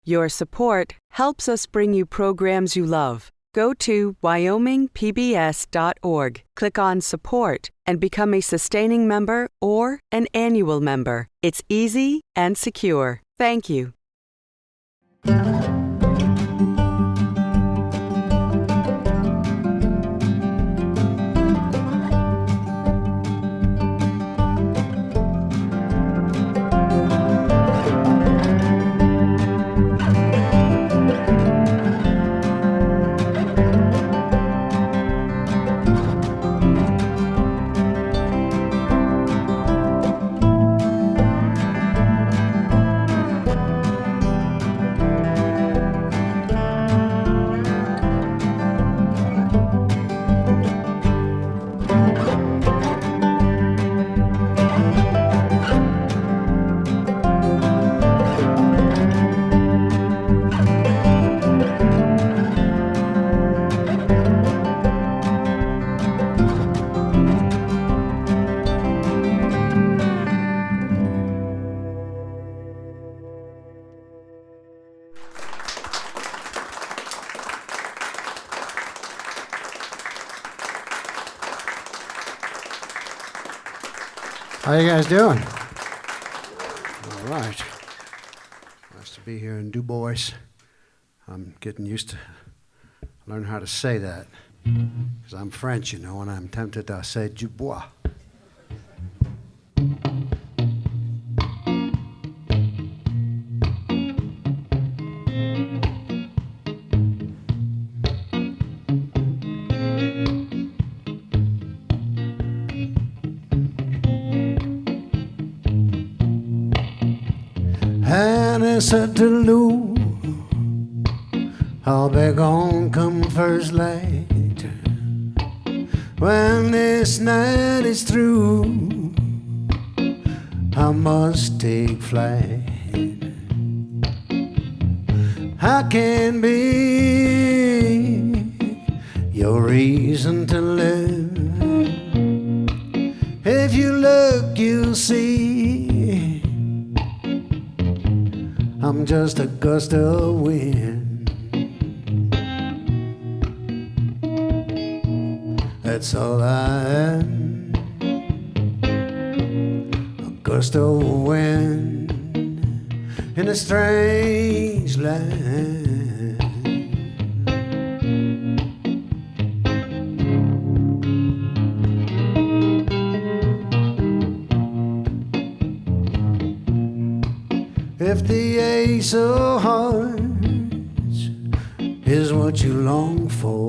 Your support helps us bring you programs you love. Go to wyomingpbs.org, click on Support, and become a sustaining member or an annual member. It's easy and secure. Thank you. How you guys doing? All right. Nice to be here in Dubois. I'm getting used to learn how to say that because I'm French, you know, and I'm tempted to say Dubois. Said to Lou, I'll be gone come first light. When this night is through, I must take flight. I can be your reason to live. If you look, you'll see I'm just a gust of wind. That's all I am. A gust of wind in a strange land. If the ace of hearts is what you long for,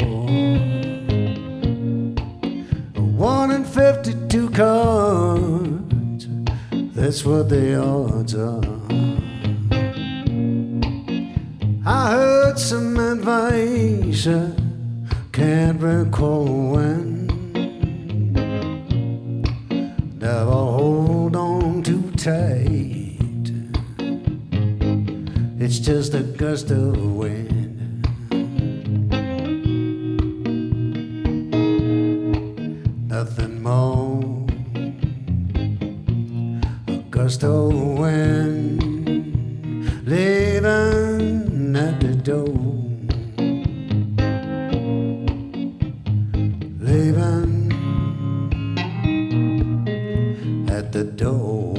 1 in 52 cards, that's what the odds are. I heard some advice, I can't recall when. Never hold on too tight. It's just a gust of wind. Nothing more. A gust of wind leaving at the door. Leaving at the door.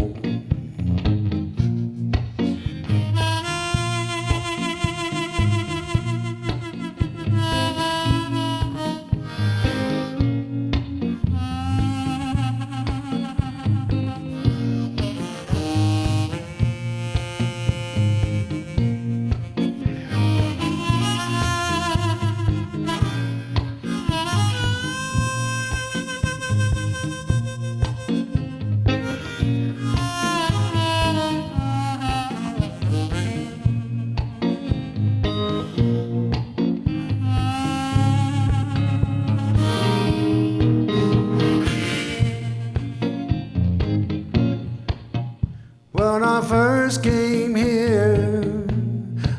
When I first came here,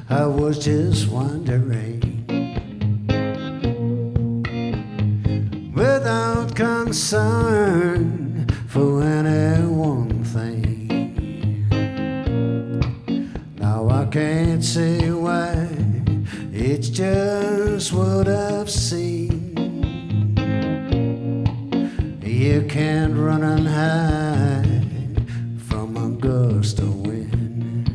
I was just wondering, without concern for any one thing. Now I can't can't say why. It's just what I've seen. You can't run and hide from a gust of wind.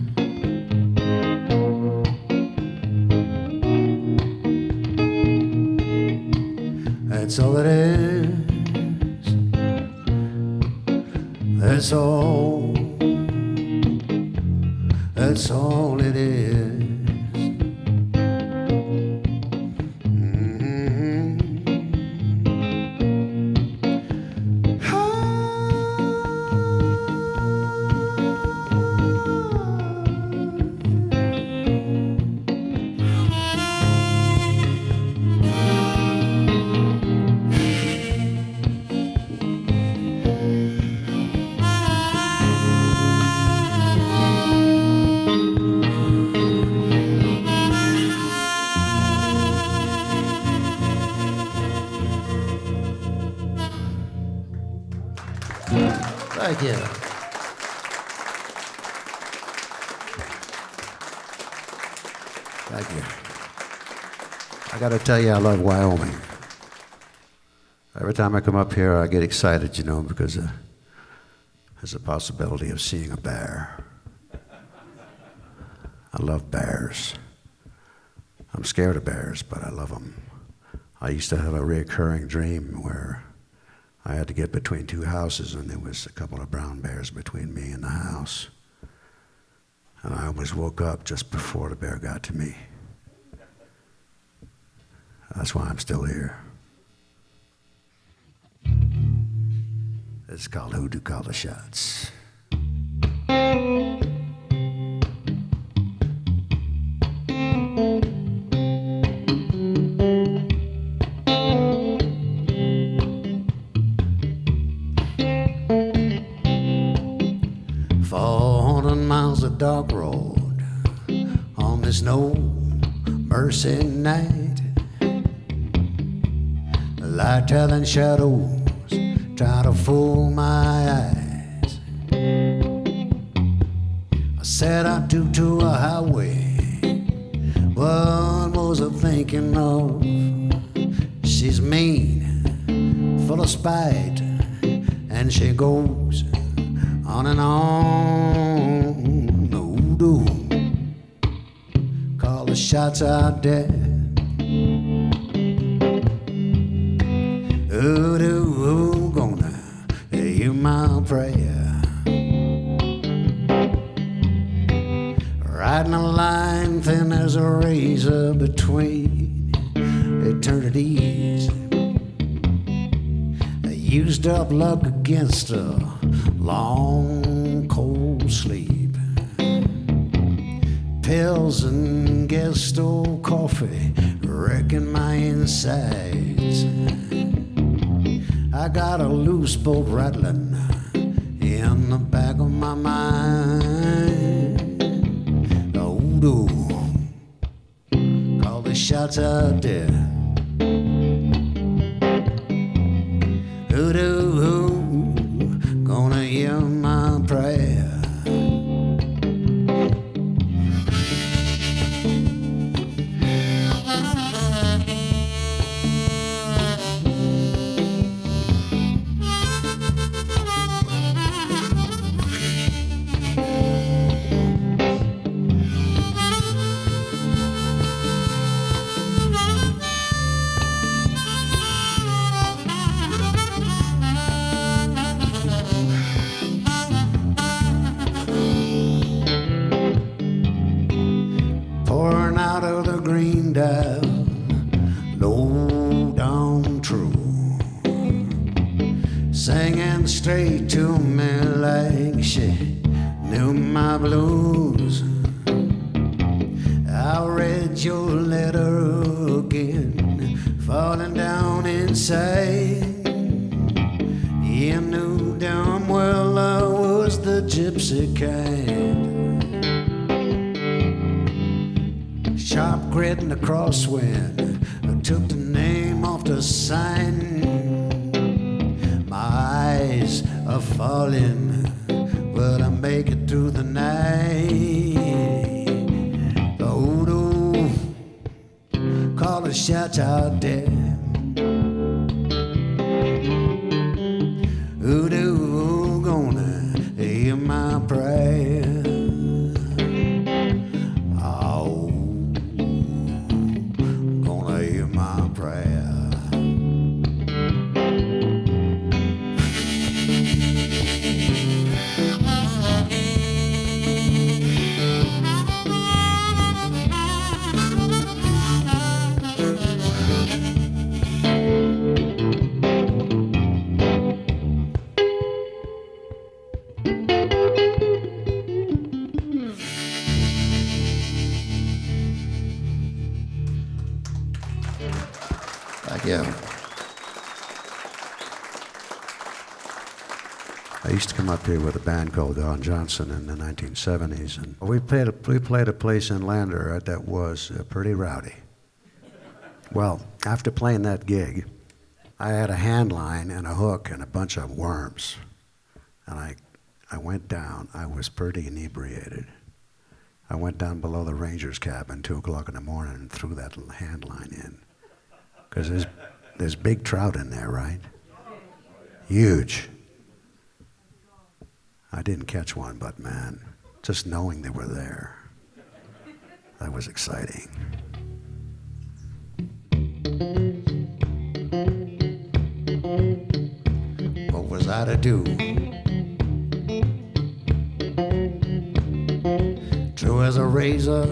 That's all it is. That's all. That's all it is. Thank you. Thank you. I got to tell you, I love Wyoming. Every time I come up here, I get excited, you know, because there's a possibility of seeing a bear. I love bears. I'm scared of bears, but I love them. I used to have a recurring dream where I had to get between two houses, and there was a couple of brown bears between me and the house. And I always woke up just before the bear got to me. That's why I'm still here. It's called Who Do Call the Shots. Dark road on this no mercy night. Light telling shadows try to fool my eyes. I set out to a highway. What was I thinking of? She's mean, full of spite, and she goes on and on. Call the shots out there. Who gonna hear my prayer? Riding a line thin as a razor between eternities. I used up luck against a long cold sleep. Pills and Gesto coffee wrecking my insides. I got a loose bolt rattling in the back of my mind. Oh, do call the shots out there. Who gonna hear my prayer? Low down true, singing straight to me like she knew my blues. I read your letter again, falling down inside. You knew damn well I was the gypsy kind. Sharp grit in the crosswind, I took the name off the sign. My eyes are falling, but I make it through the night. the shots out there. Who gonna hear my prayer? Oh, gonna hear my prayer. Yeah. I used to come up here with a band called Don Johnson in the 1970s, and we played a place in Lander that was pretty rowdy. Well, after playing that gig, I had a hand line and a hook and a bunch of worms, and I went down. I was pretty inebriated. I went down below the ranger's cabin 2 o'clock in the morning and threw that little hand line in. Because there's big trout in there, right? Huge. I didn't catch one, but man, just knowing they were there, that was exciting. What was I to do? True as a razor,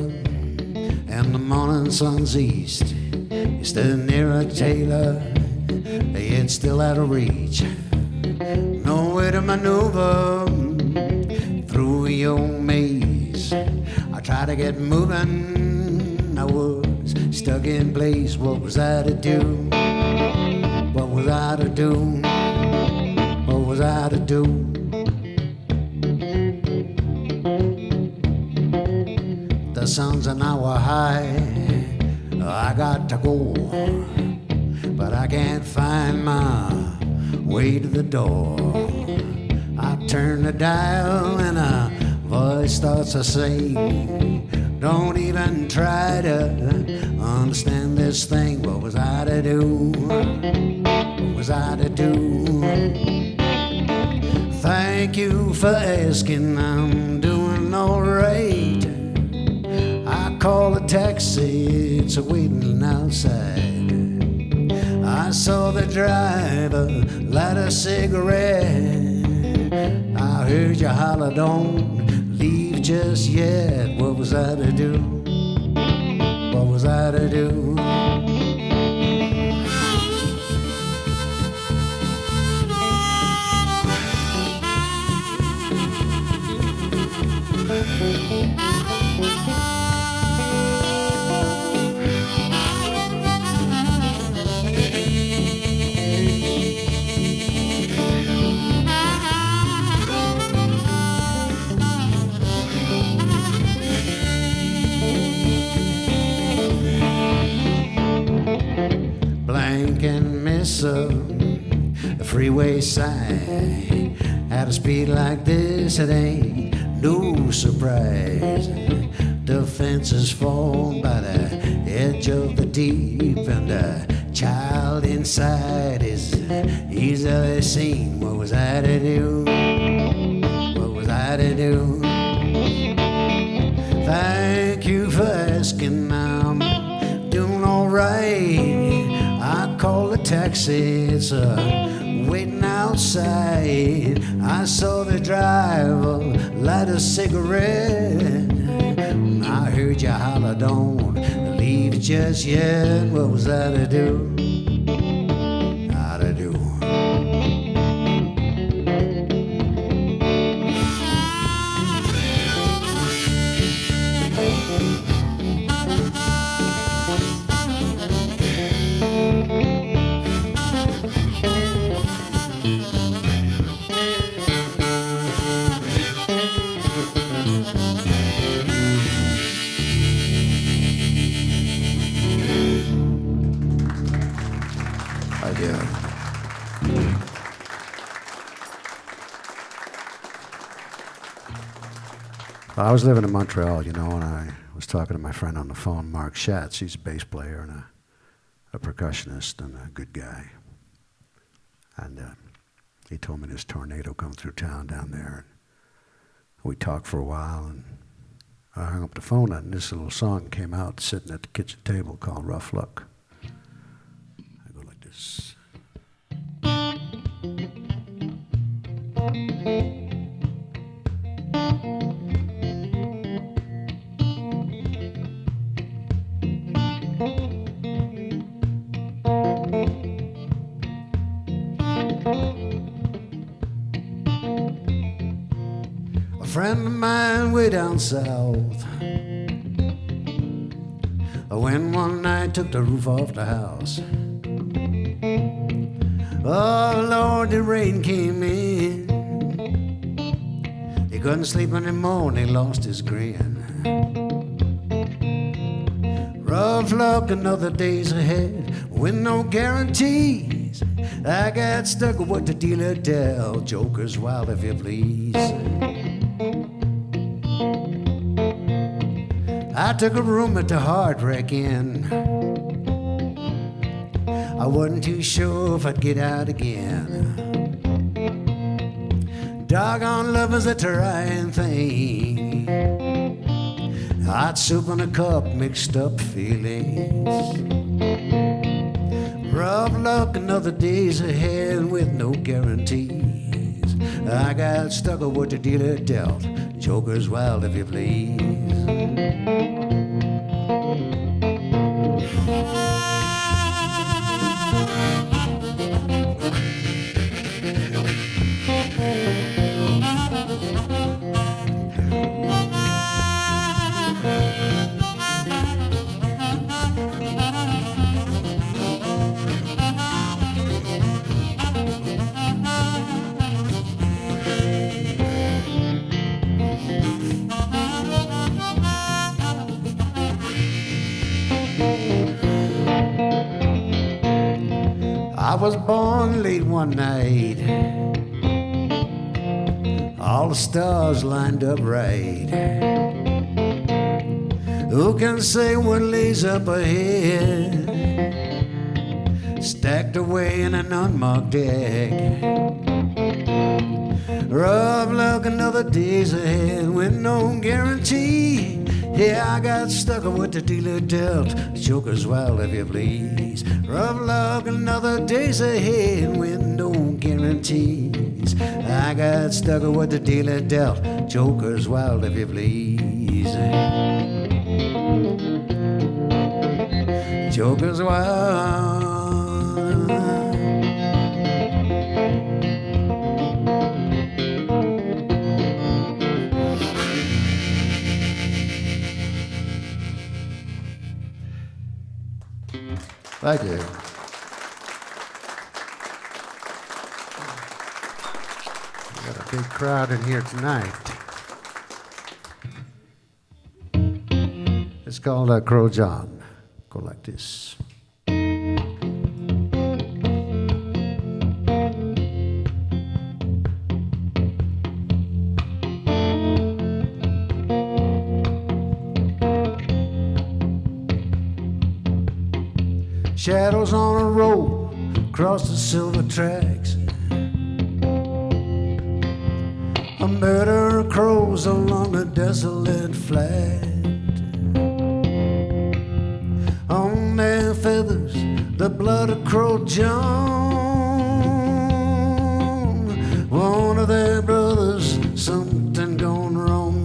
and the morning sun's east. Stood near a tailor, yet still out of reach. No way to maneuver through your maze. I tried to get moving, I was stuck in place. What was I to do? What was I to do? What was I to do? The sun's an hour high. I got to go, but I can't find my way to the door. I turn the dial and a voice starts to sing. Don't even try to understand this thing. What was I to do? What was I to do? Thank you for asking, I'm doing all right. I call a taxi, it's waiting outside. I saw the driver light a cigarette. I heard you holler, don't leave just yet. What was I to do? What was I to do? And miss a freeway sign. At a speed like this, it ain't no surprise. The fences fall by the edge of the deep, and the child inside is easily seen. What was I to do? What was I to do? Thank you for asking, I'm doing all right. I called a taxi, it's waiting outside. I saw the driver light a cigarette. I heard you holler, don't leave just yet. What was I to do? How to do? I was living in Montreal, and I was talking to my friend on the phone, Mark Schatz. He's a bass player, and a percussionist and a good guy. And he told me this tornado come through town down there. We talked for a while, and I hung up the phone, and this little song came out sitting at the kitchen table called Rough Luck. I go like this. A friend of mine way down south, when one night took the roof off the house. Oh Lord, the rain came in. He couldn't sleep anymore and he lost his grin. Rough luck, another day's ahead with no guarantees. I got stuck with what the dealer dealt. Joker's wild if you please. I took a room at the Heartbreak Inn. I wasn't too sure if I'd get out again. Doggone love is a trying thing. Hot soup in a cup, mixed up feelings. Rough luck, another day's ahead with no guarantees. I got stuck with what the dealer dealt. Joker's wild if you please. I was born late one night. All the stars lined up right. Who can say what lays up ahead? Stacked away in an unmarked deck. Rough luck, another day's ahead with no guarantee. Yeah, I got stuck with the dealer dealt. Joker's wild if you please. Rough luck, another day's ahead with no guarantees. I got stuck with what the dealer dealt. Joker's wild if you please. Joker's wild. Thank you. We got a big crowd in here tonight. It's called Crow John. Go like this. Shadows on a road across the silver tracks. A murder of crows along a desolate flat. On their feathers, the blood of Crow John. One of their brothers, something gone wrong.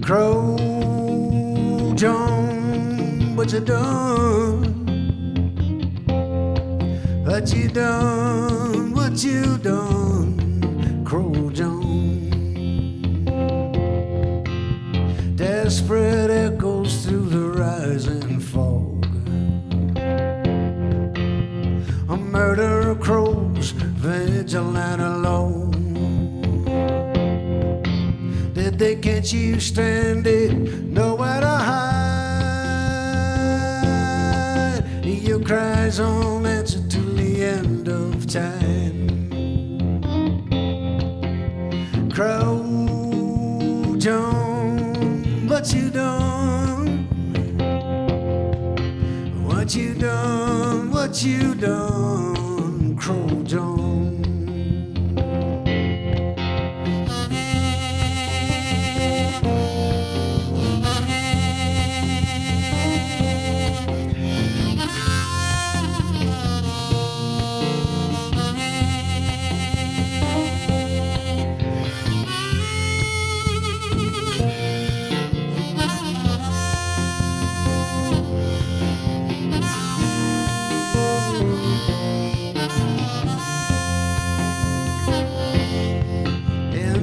Crow John, what you done? What you done? What you done? Crow John. Desperate echoes through the rising fog. A murder of crows, vigilante alone. Did they catch you stranded? Nowhere to hide. Your cries on answer to the end of time. Crow John, what you done? What you done, Crow John?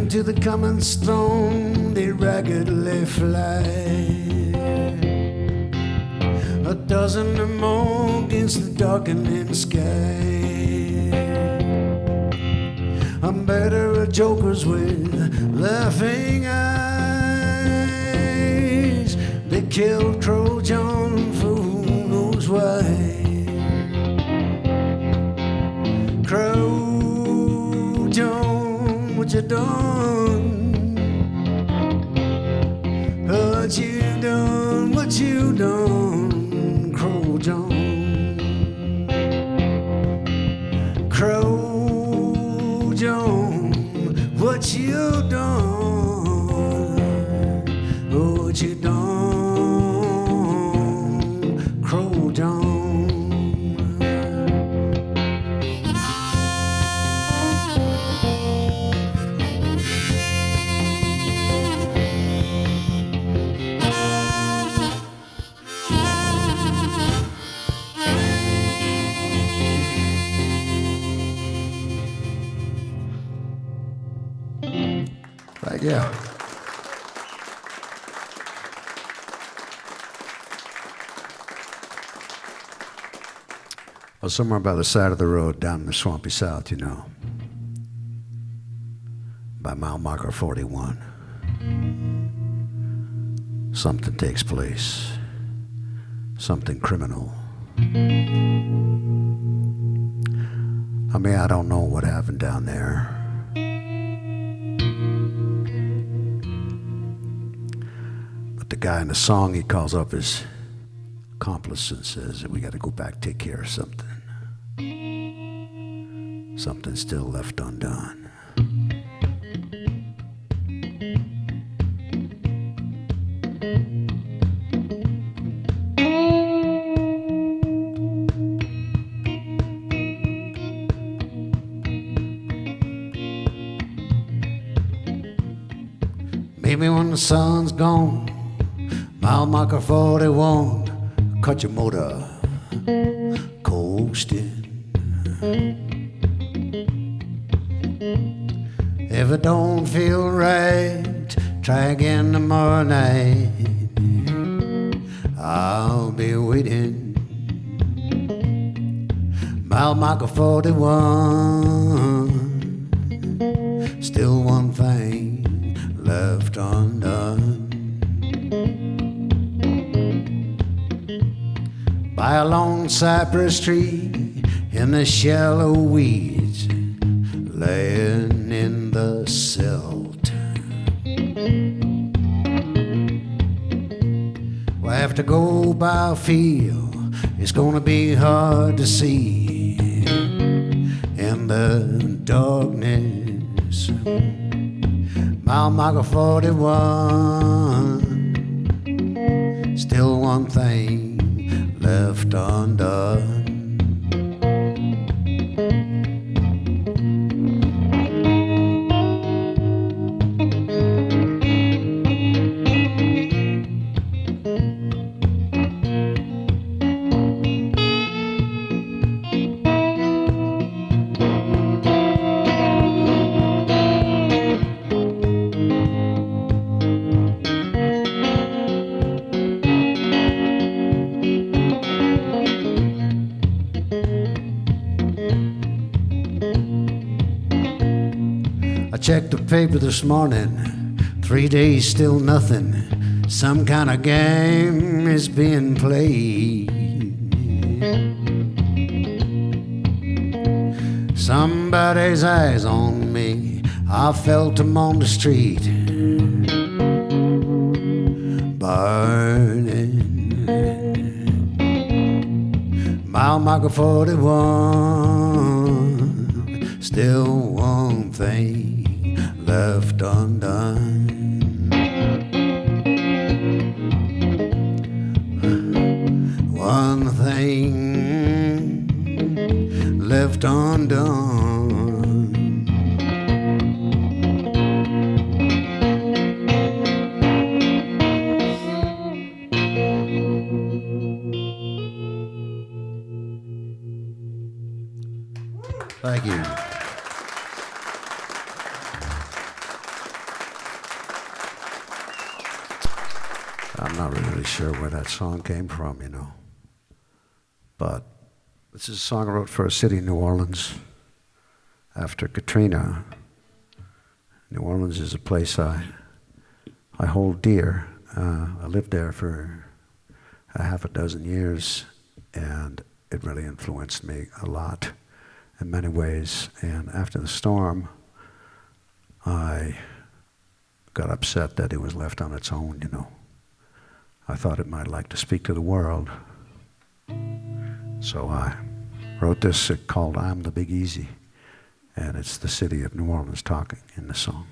To the common stone they raggedly fly, a dozen or more against the darkening sky. I'm better at jokers with laughing eyes. They killed Crow John for who knows why. Crow John, what you done? What you done, Crow John? Crow John, what you done? Oh, what you done, Crow John? Yeah. Well, somewhere by the side of the road down in the swampy south, you know, by mile marker 41, something takes place, something criminal. I mean, I don't know what happened down there. The guy in the song, he calls up his accomplice and says that we got to go back, take care of something. Something still left undone. Maybe when the sun's gone, mile marker 41, cut your motor, coasting. If it don't feel right, try again tomorrow night. I'll be waiting. Mile marker 41, still one thing left undone. By a long cypress tree in the shallow weeds, laying in the silt. Well, I have to go by a field, it's gonna be hard to see in the darkness. Mile marker 41, still one thing left undone. Checked the paper this morning, 3 days still nothing. Some kind of game is being played. Somebody's eyes on me, I felt him on the street, burning. I'm Michael 41, still one thing left undone. One thing left undone. Thank you. I'm not really sure where that song came from, you know. But this is a song I wrote for a city, New Orleans, after Katrina. New Orleans is a place I hold dear. I lived there for a half a dozen years, and it really influenced me a lot in many ways. And after the storm, I got upset that it was left on its own, you know. I thought it might like to speak to the world. So I wrote this called I'm the Big Easy, and it's the city of New Orleans talking in the song.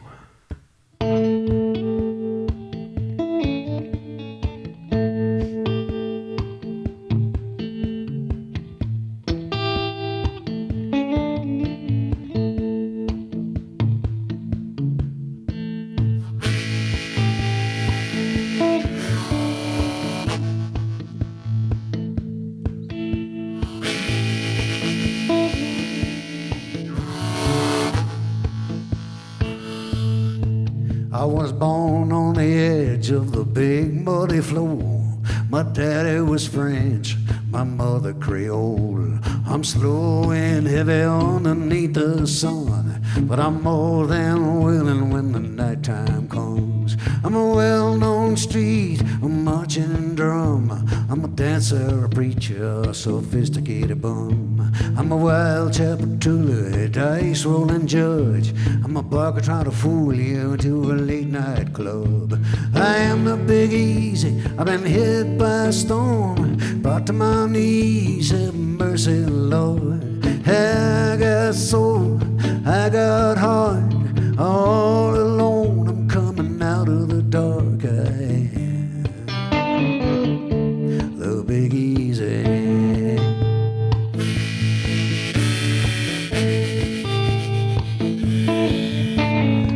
I was born on the edge of the big muddy floor. My daddy was French, my mother Creole. I'm slow and heavy underneath the sun, but I'm more than willing when the nighttime comes. I'm a well-known street, a marching drum. I'm a dancer, a preacher, a sophisticated bum. I'm a wild chapatula, dice-rolling judge. I'm a barker trying to fool you into a late-night club. I am the Big Easy, I've been hit by a storm, brought to my knees, have mercy, Lord. I got soul, I got heart, all alone I'm coming out of the dark. I am the Big Easy.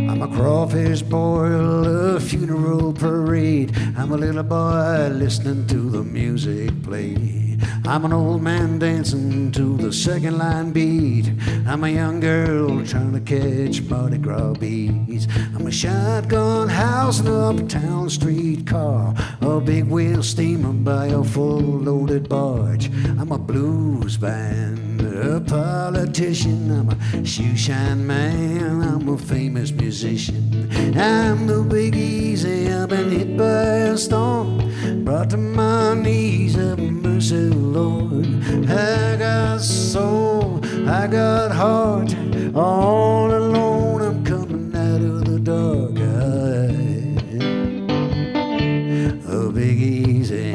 I'm a crawfish boil, a funeral parade. I'm a little boy listening to the music play. I'm an old man dancing to the second line beat. I'm a young girl trying to catch Mardi Gras beats. I'm a shotgun house in an uptown streetcar, a big wheel steamer by a full-loaded barge. I'm a blues band, a politician. I'm a shoeshine man, I'm a famous musician. I'm the Big Easy, I've been hit by a storm, brought to my knees, have mercy, Lord. I got soul, I got heart, all alone I'm coming out of the dark. A Big Easy.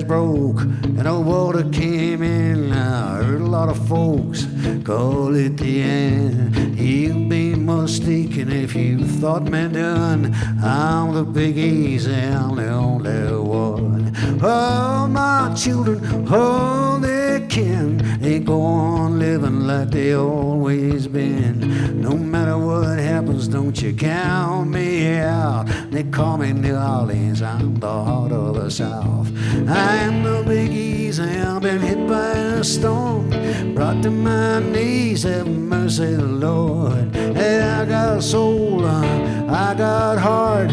Broke and the water came in. I heard a lot of folks call it the end. You'll be mistaken if you thought me done. I'm the Big Easy, I'm the only one. All my children, all their kin, they go on living like they always been. No matter what happens, don't you count me out. They call me New Orleans, I'm the heart of the South. I'm the Big Easy, I've been hit by a storm, brought to my knees, have mercy, Lord. Hey, I got a soul, I got heart,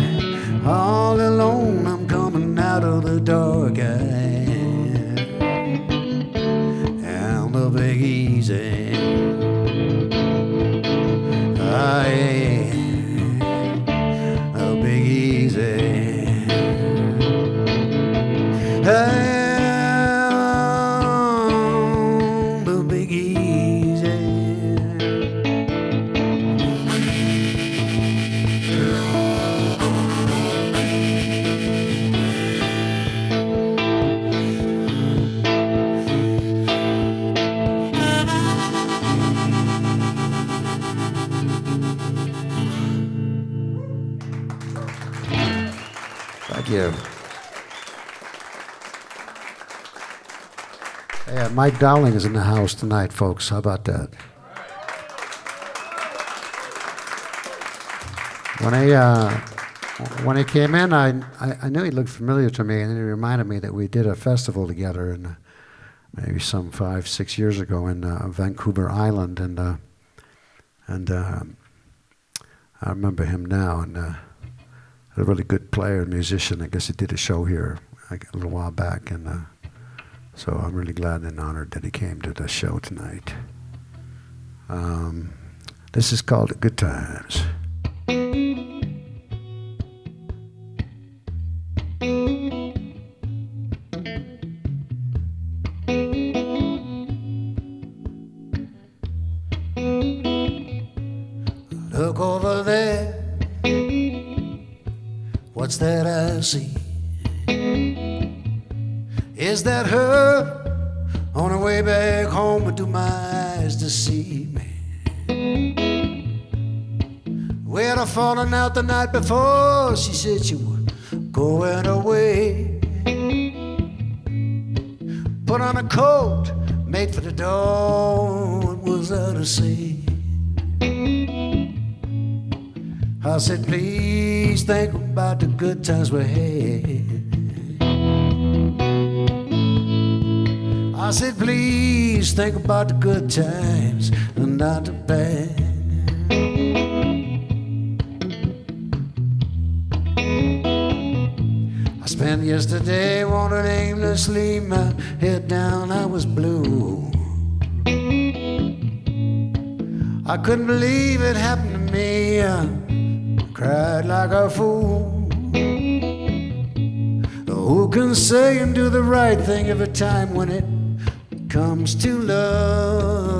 all alone I'm coming out of the dark. And the Big Easy, the Big Easy. The Big Easy. Thank you. Yeah, Mike Dowling is in the house tonight, folks. How about that? When he came in, I knew he looked familiar to me, and then he reminded me that we did a festival together, in maybe some 5-6 years ago in Vancouver Island, and I remember him now, and a really good player and musician. I guess he did a show here a little while back, and. So I'm really glad and honored that he came to the show tonight. This is called Good Times. Look over there, what's that I see? Is that her on her way back home, or do my eyes deceive me? We had a falling out the night before. She said she was going away. Put on a coat, made for the door. What was I to say? I said, please think about the good times we had. I said, please think about the good times and not the bad. I spent yesterday wandering aimlessly, my head down, I was blue. I couldn't believe it happened to me, I cried like a fool. Who can say and do the right thing every time when it comes to love?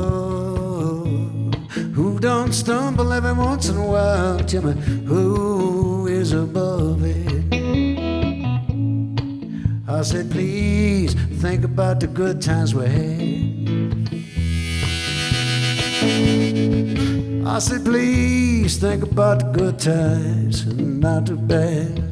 Who don't stumble every once in a while? Tell me, who is above it? I said, please think about the good times we had. I said, please think about the good times and not the bad.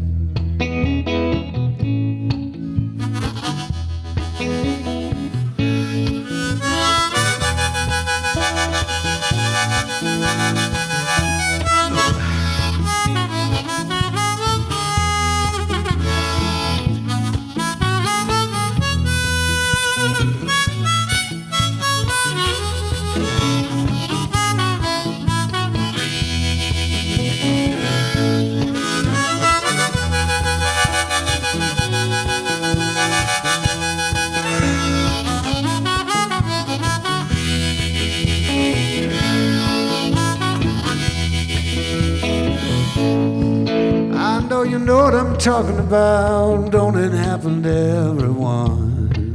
You know what I'm talking about, don't it happen to everyone?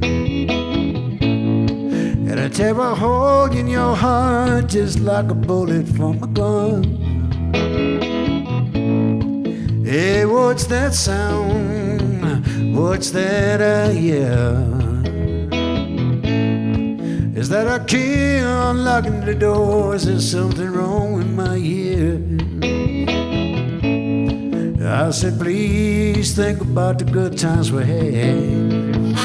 And a terror hold in your heart just like a bullet from a gun. Hey, what's that sound? What's that I hear? Is that a key unlocking the door? Is there something wrong with my ear? I said, please think about the good times we had.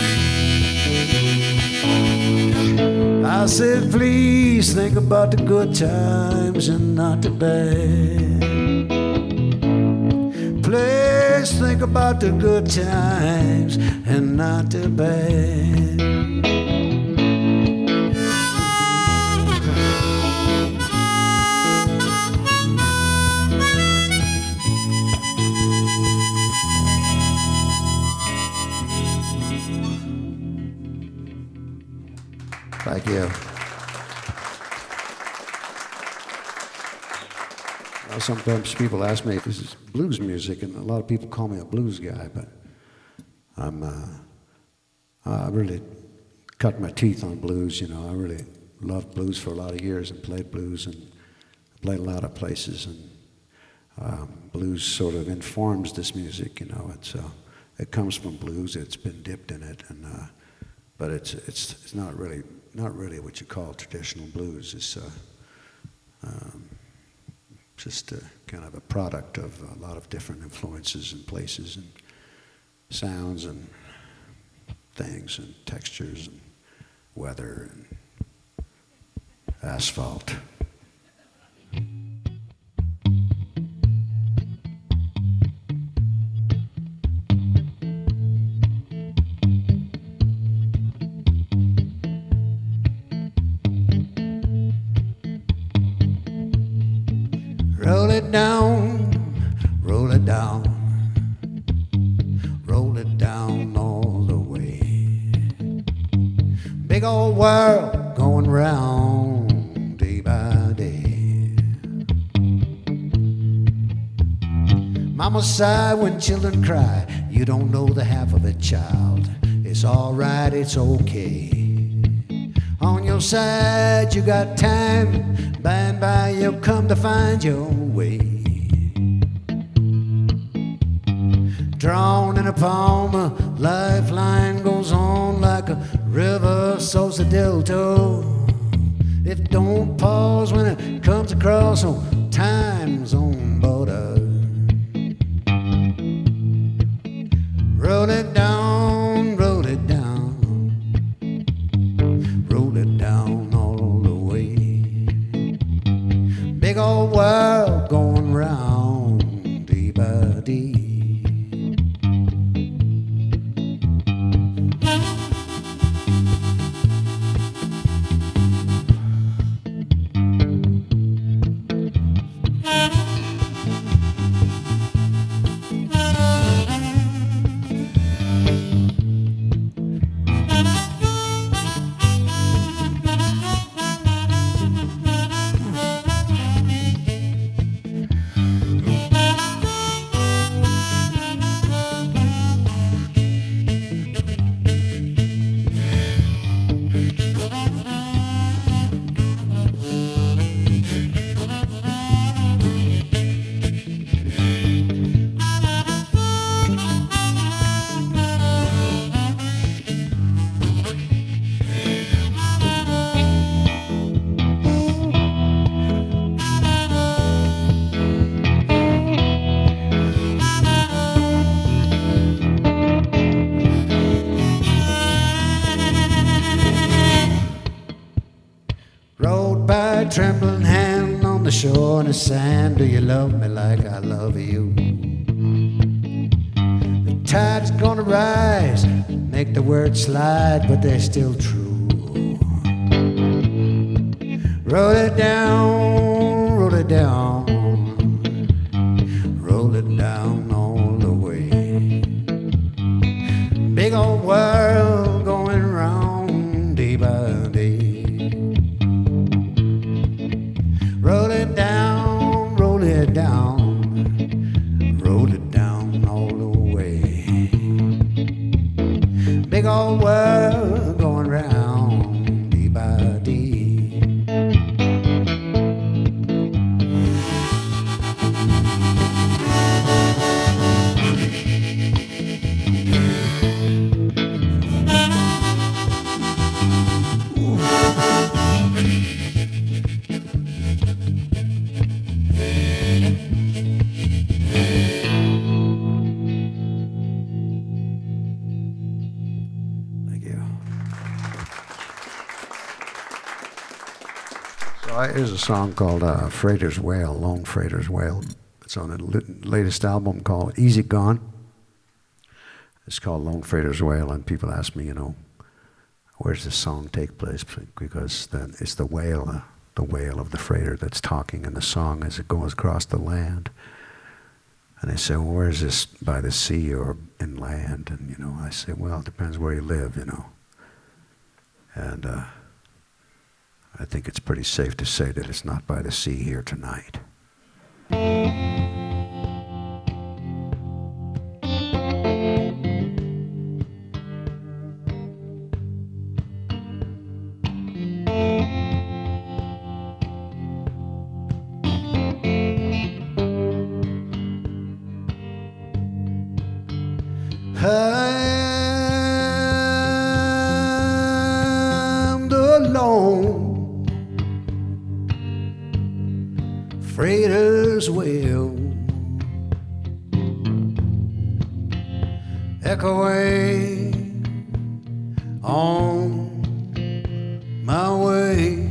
I said, please think about the good times and not the bad. Please think about the good times and not the bad. Thank you. Well, sometimes people ask me, this is blues music, and a lot of people call me a blues guy, but I really cut my teeth on blues, you know. I really loved blues for a lot of years and played blues and played a lot of places, and blues sort of informs this music, you know. It comes from blues. It's been dipped in it, and but it's not really what you call traditional blues. It's just kind of a product of a lot of different influences and places and sounds and things and textures and weather and asphalt. Roll it down, roll it down, roll it down all the way. Big old world going round day by day. Mama sigh when children cry. You don't know the half of it, child. It's all right, it's okay. On your side, you got time. By and by, you'll come to find your way. Drawn in a palm, a lifeline goes on like a river sows the delta. It don't pause when it comes across on time's own border. Roll it down, roll it down, roll it down all the way. Big old world going round day by day. Trembling hand on the shore in the sand. Do you love me like I love you? The tide's gonna rise, make the words slide, but they're still true. Roll it down, roll it down, roll it down all the way. Big old world going round day by day. Roll it down, roll it down, roll it down all the way. Big old world going round day by day. Here's a song called Freighter's Wail, Lone Freighter's Wail. It's on the latest album called Easy Gone. It's called Lone Freighter's Wail, and people ask me, you know, where's this song take place? Because it's the wail of the freighter that's talking in the song as it goes across the land. And they say, well, where is this, by the sea or inland? And, you know, I say, well, it depends where you live, you know. And I think it's pretty safe to say that it's not by the sea here tonight. I'm the lone freighter's wheel echoing on my way.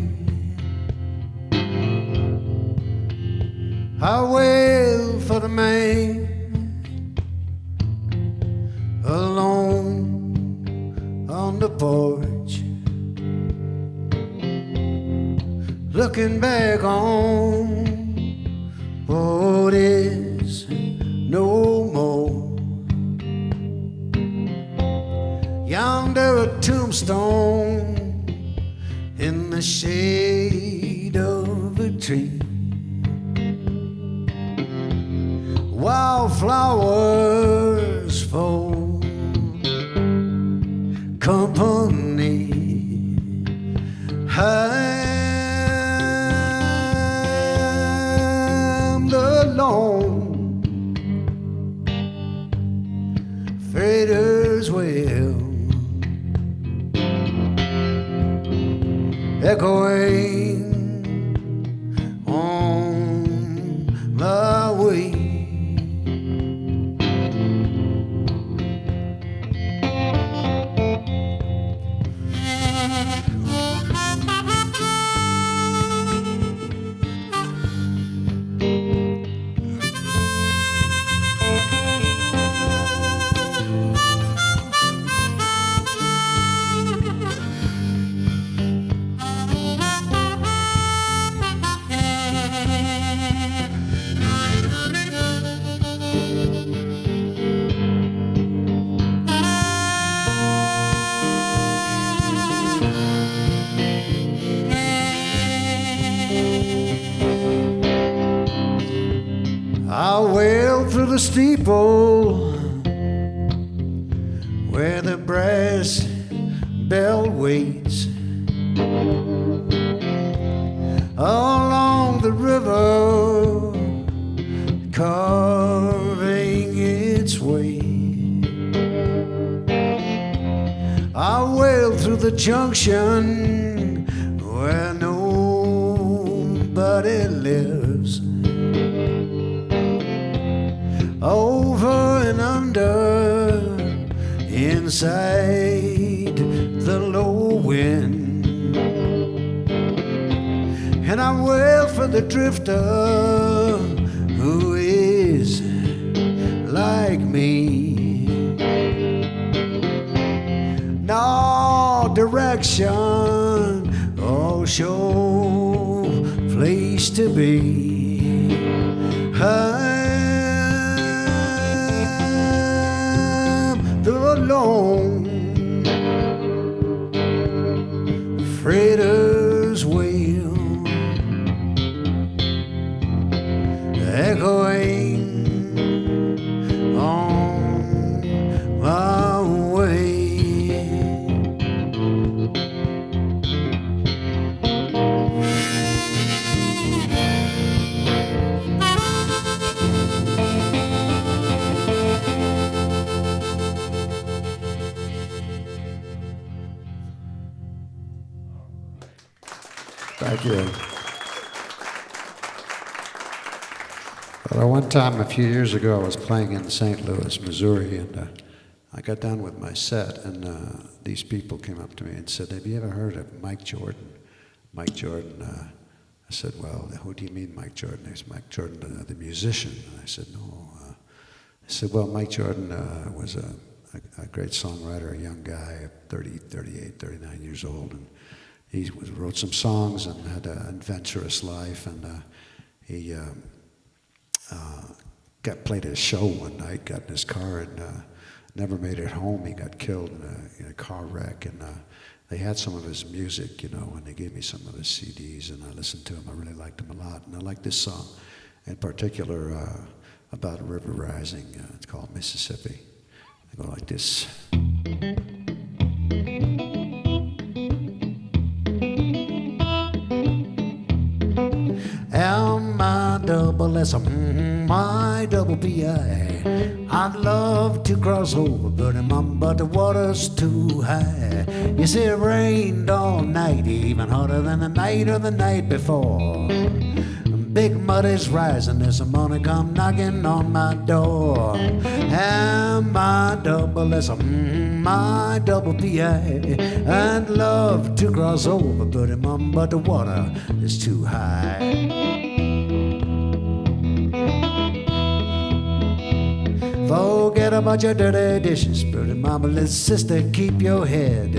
I wail for the man alone on the porch, looking back on what is no more. Yonder a tombstone in the shade of a tree, wildflowers for company. I'm the lone freighter's wheel echoing on my way. I wail through the steeple where the brass bell waits, along the river carving its way. I wail through the junction where nobody lives, over and under, inside the low wind. And I wail for the drifter who is like me. No direction or sure place to be. The lone freighter's wheel echoing on my way. Thank you. Well, one time a few years ago, I was playing in St. Louis, Missouri, and I got done with my set, and these people came up to me and said, "Have you ever heard of Mike Jordan?" Mike Jordan. I said, "Well, who do you mean, Mike Jordan?" They said, "Mike Jordan, the musician." And I said, "No." I said, "Well, Mike Jordan was a great songwriter, a young guy, 30, 38, 39 years old, and he wrote some songs and had an adventurous life, and he played at a show one night, got in his car and never made it home. He got killed in a car wreck, and they had some of his music, you know, and they gave me some of his CDs, and I listened to them. I really liked them a lot, and I like this song in particular about a river rising. It's called Mississippi. They go like this. M-I-double-S-M-I-double-P-I. I'd love to cross over, but the water's too high. You see, it rained all night, even harder than the night of the night before. Big mud is rising, there's some money come knocking on my door. M-I-double-S-M-I-double-P-I. I'd love to cross over, but the water is too high. Forget about your dirty dishes, pretty mama, little sister, keep your head.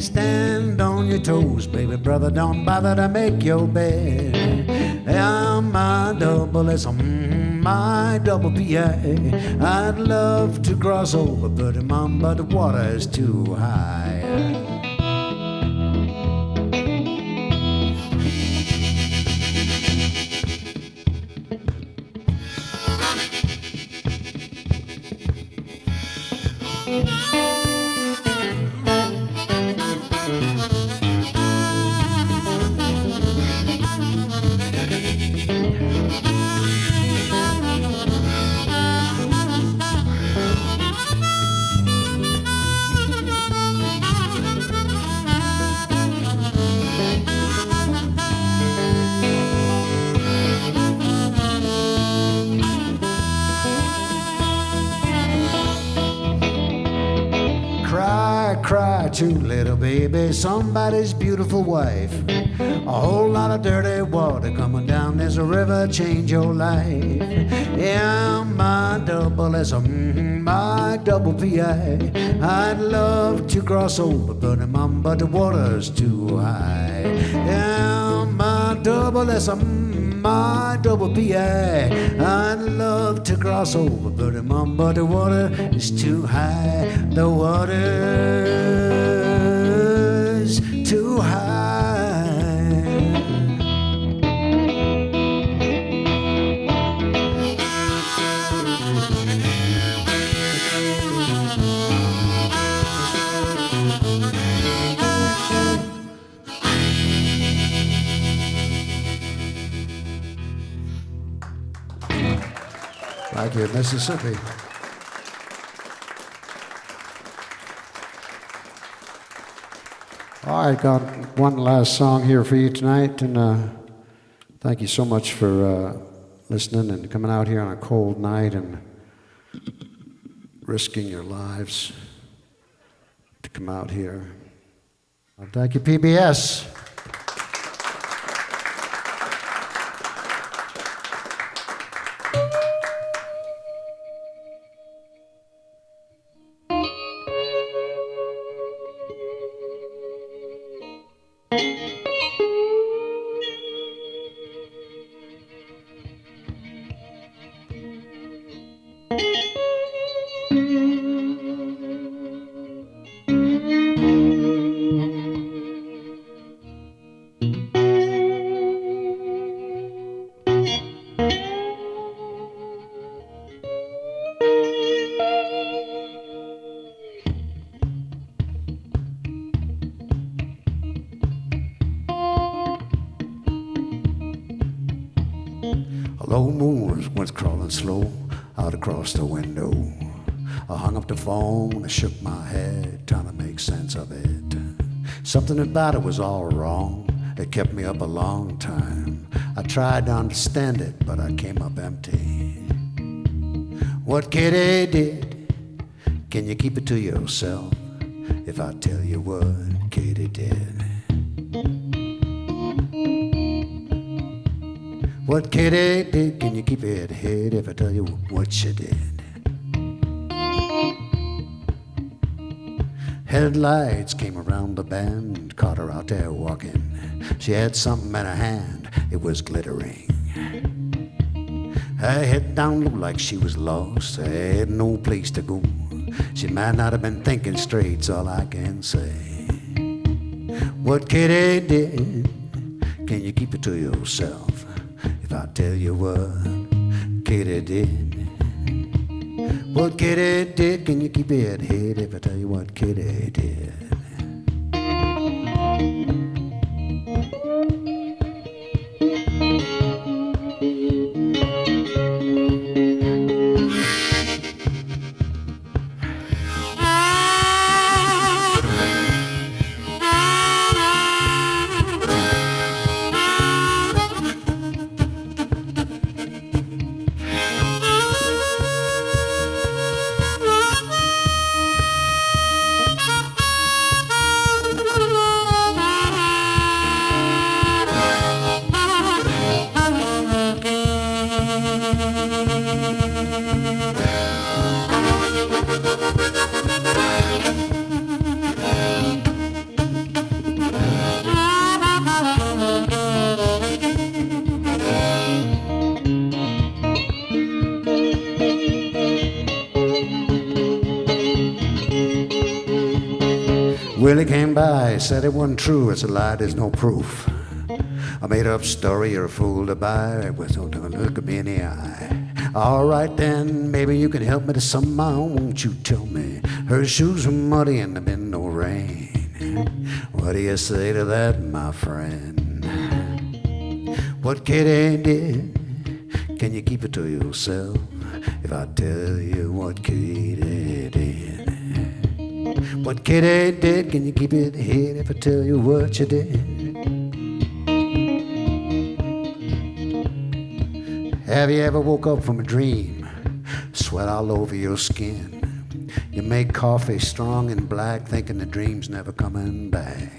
Stand on your toes, baby brother, don't bother to make your bed. M-I-double-S-M-I-double-P-I. I'd love to cross over, pretty mama, but the water is too high. Cry too, little baby, somebody's beautiful wife. A whole lot of dirty water coming down this river, change your life. M-I-double-S-M-I-double-P-I. I'd love to cross over, but the water's too high. M-I-double-S-M-I-double-P-I. I'd love to cross over, but the water is too high. The water's too high. Thank you, Mississippi. All right, got one last song here for you tonight, and thank you so much for listening and coming out here on a cold night and risking your lives to come out here. Thank you, PBS. A low moon went crawling slow out across the window. I hung up the phone, I shook my head, trying to make sense of it. Something about it was all wrong, it kept me up a long time. I tried to understand it, but I came up empty. What Kitty did, can you keep it to yourself? If I tell you what Kitty did. What Kitty did, can you keep it hid if I tell you what she did? Headlights came around the bend, caught her out there walking. She had something in her hand, it was glittering. Her head down low like she was lost, I had no place to go. She might not have been thinking straight's all I can say. what Kitty did, can you keep it to yourself? If I tell you what Kitty did, what Kitty did, can you keep it hid if I tell you what Kitty did? Willie came by, said it wasn't true. It's a lie, there's no proof. A made-up story, you're a fool to buy. It was don't look at me in the eye. All right then, maybe you can help me to somehow. Won't you tell me her shoes were muddy and there been no rain? What do you say to that, my friend? What Kitty did, can you keep it to yourself? If I tell you what Kitty did, what Kitty did, can you keep it hid if I tell you what you did? Have you ever woke up from a dream, sweat all over your skin? You make coffee strong and black, thinking the dream's never coming back.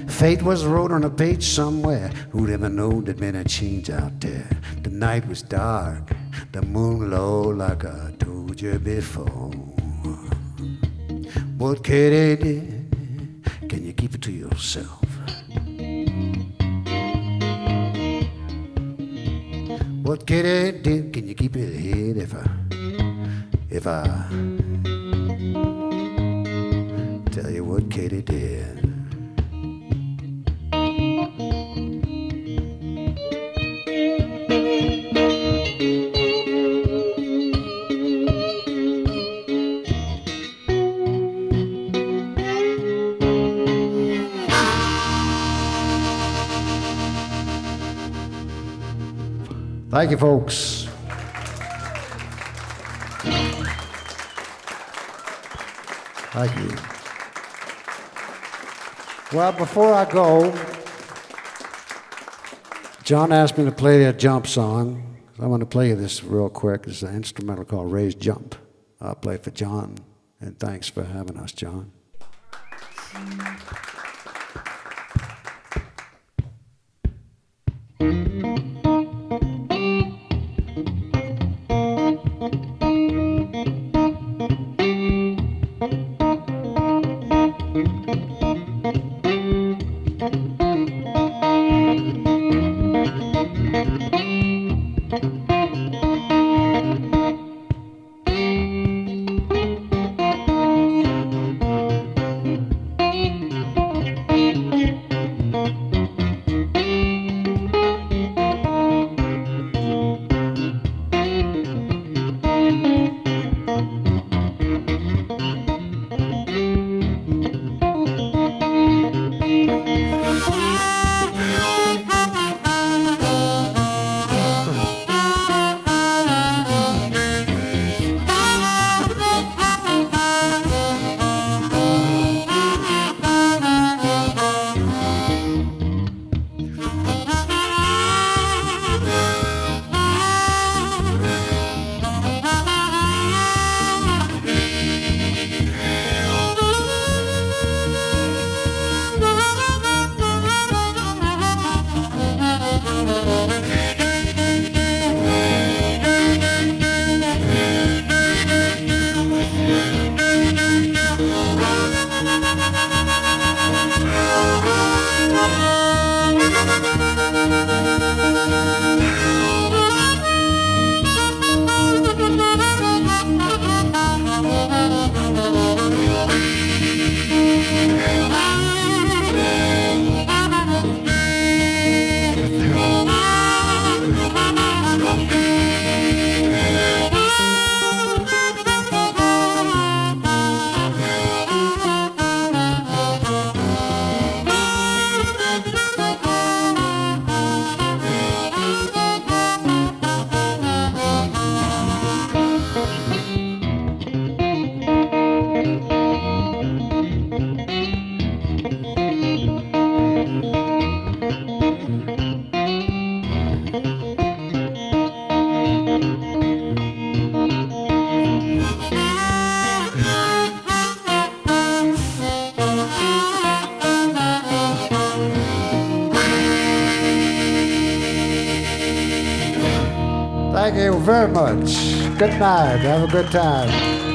Fate was wrote on a page somewhere. Who'd ever know there'd been a change out there? The night was dark, the moon low, like I told you before. What Kitty did, can you keep it to yourself? What Kitty did, can you keep it hid if I tell you what Kitty did? Thank you, folks. Thank you. Well, before I go, John asked me to play a jump song. I want to play you this real quick. It's an instrumental called Raise Jump. I'll play it for John, and thanks for having us, John. Thank you very much. Good night. Have a good time.